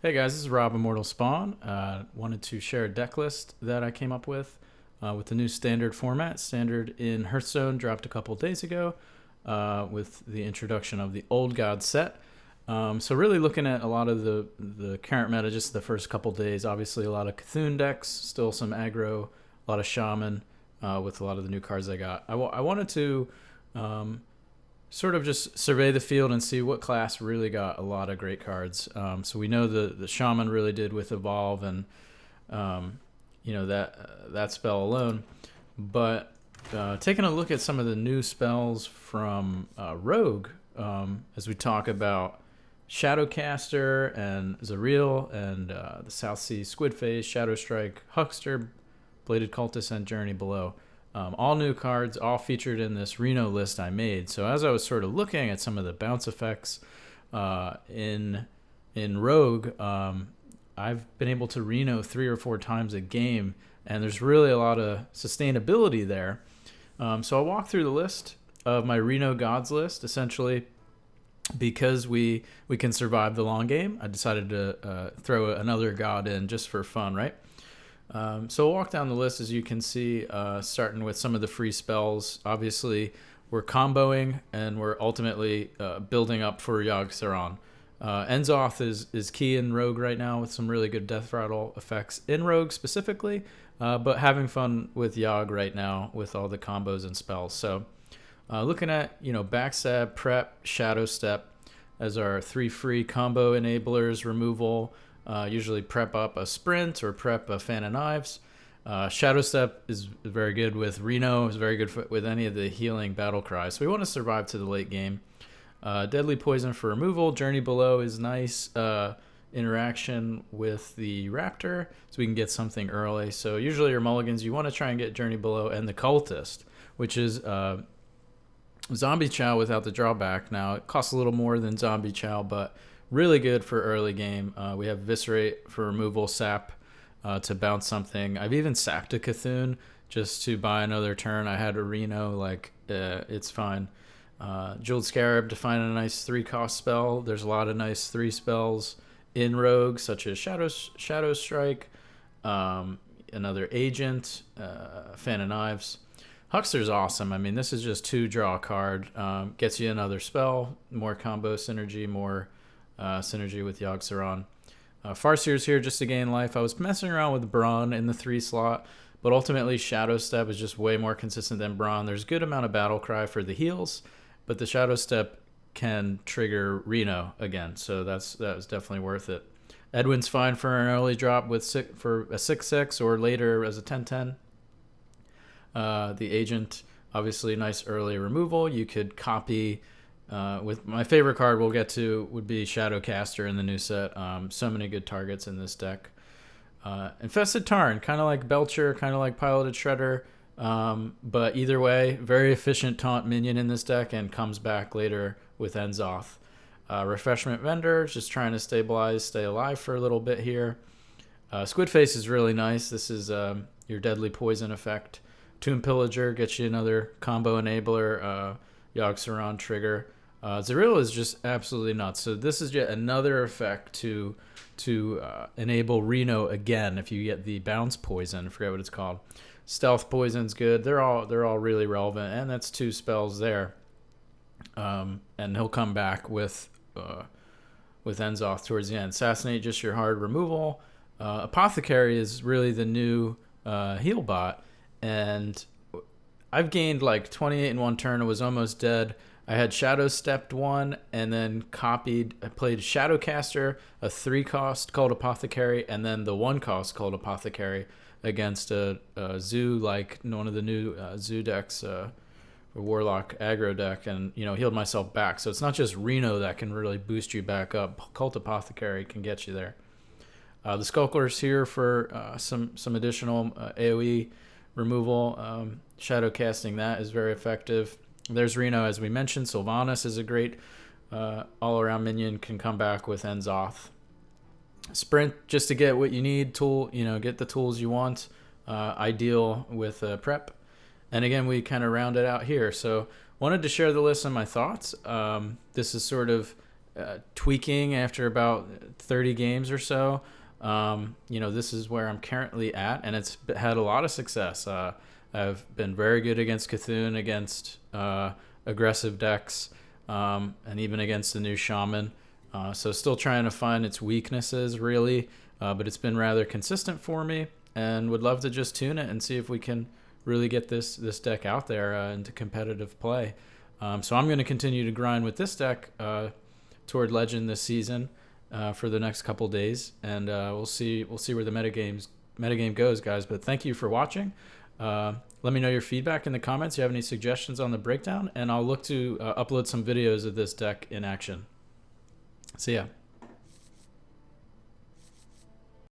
Hey guys, this is Rob Immortal Spawn. Wanted to share a deck list that I came up with the new standard format. Standard in Hearthstone dropped a couple days ago with the introduction of the Old God set. So really looking at a lot of the current meta, just the first couple days. Obviously a lot of Cthulhu decks, still some aggro, a lot of Shaman with a lot of the new cards I got. I wanted to sort of just survey the field and see what class really got a lot of great cards. So we know the Shaman really did with Evolve and that spell alone. But taking a look at some of the new spells from Rogue, as we talk about Shadowcaster and Zareel and the South Sea Squidface, Shadow Strike, Huckster, Bladed Cultist, and Journey Below. All new cards, all featured in this Reno list I made. So as I was sort of looking at some of the bounce effects in Rogue, I've been able to Reno 3 or 4 times a game, and there's really a lot of sustainability there. So I'll walk through the list of my Reno Gods list. Essentially, because we can survive the long game, I decided to throw another God in just for fun, right? So we'll walk down the list, as you can see, starting with some of the free spells. Obviously, we're comboing, and we're ultimately building up for yogg-saron. Enzoth is key in Rogue right now with some really good Death Rattle effects in Rogue specifically, but having fun with Yogg right now with all the combos and spells. So looking at, BxA, Prep, Shadow Step as our 3 free combo enablers, removal. Usually prep up a sprint or prep a fan of knives. Shadow Step is very good with Reno, is very good with any of the healing battle cries. So we want to survive to the late game. Deadly Poison for removal. Journey Below is nice interaction with the Raptor, so we can get something early. So usually your mulligans, you want to try and get Journey Below and the Cultist, which is Zombie Chow without the drawback. Now, it costs a little more than Zombie Chow, but really good for early game. We have Viscerate for removal, Sap to bounce something. I've even sacked a Cthulhu just to buy another turn. I had a Reno, it's fine. Jeweled Scarab to find a nice 3-cost spell. There's a lot of nice 3 spells in Rogue, such as Shadow Strike, another Agent, Fan of Knives. Huckster's awesome. I mean, this is just 2 draw a card. Gets you another spell, more combo synergy, more synergy with yogg-saron. Farseer's here just to gain life. I was messing around with Brawn in the 3 slot, but ultimately Shadow Step is just way more consistent than Brawn. There's a good amount of battle cry for the heals, but the Shadow Step can trigger Reno again, so that was definitely worth it. Edwin's fine for an early drop for a 6/6 or later as a 10/10. The Agent, obviously nice early removal. You could copy with my favorite card we'll get to would be Shadowcaster in the new set. So many good targets in this deck. Infested Tarn, kind of like Belcher, kind of like Piloted Shredder, but either way, very efficient taunt minion in this deck and comes back later with Enzoth. Refreshment Vendor, just trying to stay alive for a little bit here. Squidface is really nice. This is your Deadly Poison effect. Tomb Pillager gets you another combo enabler, yogg-saron trigger. Zareel is just absolutely nuts. So this is yet another effect to enable Reno again if you get the bounce poison. I forget what it's called. Stealth Poison's good. They're all really relevant, and that's 2 spells there. And he'll come back with Enzoth towards the end. Assassinate, just your hard removal. Apothecary is really the new heal bot, and I've gained like 28 in 1 turn. It was almost dead. I had Shadow Stepped 1 and then I played Shadowcaster, a 3-cost called Apothecary, and then the 1-cost called Apothecary against a Zoo, like one of the new Zoo decks, or Warlock aggro deck, and healed myself back. So it's not just Reno that can really boost you back up. Cult Apothecary can get you there. The Skulker's here for some additional AoE removal. Shadow casting that is very effective. There's Reno, as we mentioned. Sylvanas is a great all-around minion, can come back with Enzoth. Sprint, just to get what you need. Tool, get the tools you want. Ideal with prep. And again, we kind of round it out here. So wanted to share the list and my thoughts. This is sort of tweaking after about 30 games or so. This is where I'm currently at, and it's had a lot of success. I've been very good against Cthulhu, against aggressive decks, and even against the new Shaman. So still trying to find its weaknesses, really, but it's been rather consistent for me, and would love to just tune it and see if we can really get this deck out there into competitive play. So I'm going to continue to grind with this deck toward Legend this season for the next couple days, and we'll see where the metagame goes, guys. But thank you for watching. Let me know your feedback in the comments. You have any suggestions on the breakdown, and I'll look to upload some videos of this deck in action. See ya.